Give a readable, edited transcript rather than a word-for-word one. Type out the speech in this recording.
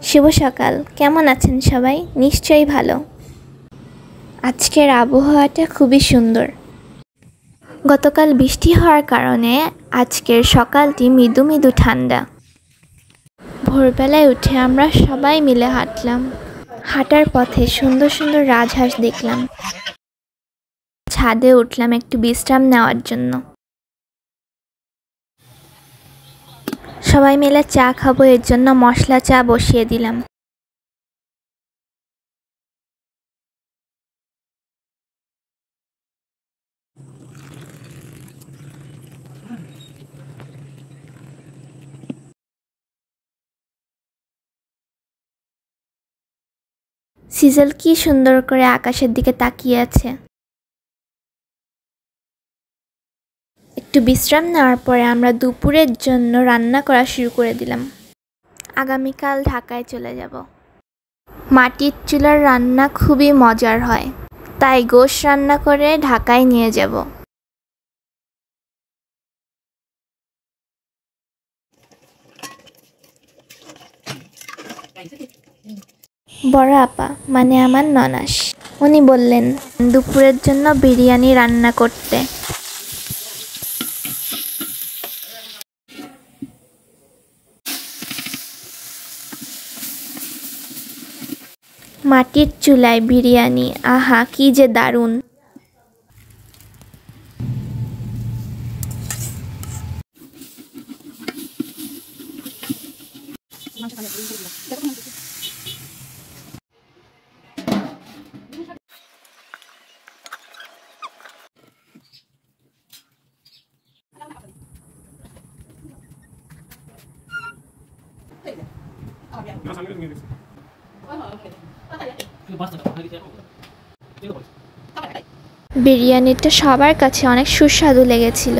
শুভ সকাল। কেমন আছেন সবাই? নিশ্চয়ই ভালো। আজকের আবহাওয়াটা খুবই সুন্দর। গতকাল বৃষ্টি হওয়ার কারণে আজকের সকালটি মৃদু মৃদু ঠান্ডা। ভোরবেলায় উঠে আমরা সবাই মিলে হাঁটলাম। হাঁটার পথে সুন্দর সুন্দর রাজহাঁস দেখলাম। ছাদে উঠলাম একটু বিশ্রাম নেওয়ার জন্য। সবাই মিলে চা খাবো, এর জন্য মশলা চা বসিয়ে দিলাম। সিজল কি সুন্দর করে আকাশের দিকে তাকিয়ে আছে। একটু বিশ্রাম নেওয়ার পরে আমরা দুপুরের জন্য রান্না করা শুরু করে দিলাম। আগামীকাল ঢাকায় চলে যাব। মাটির চুলার রান্না খুবই মজার হয়, তাই গোশ রান্না করে ঢাকায় নিয়ে যাব। বড় আপা মানে আমার ননাস, উনি বললেন দুপুরের জন্য বিরিয়ানি রান্না করতে। মাটির চুলায় বিরিয়ানি, আহা কি যে দারুণ। বিরিয়ানিটা সবার কাছে অনেক সুস্বাদু লেগেছিল।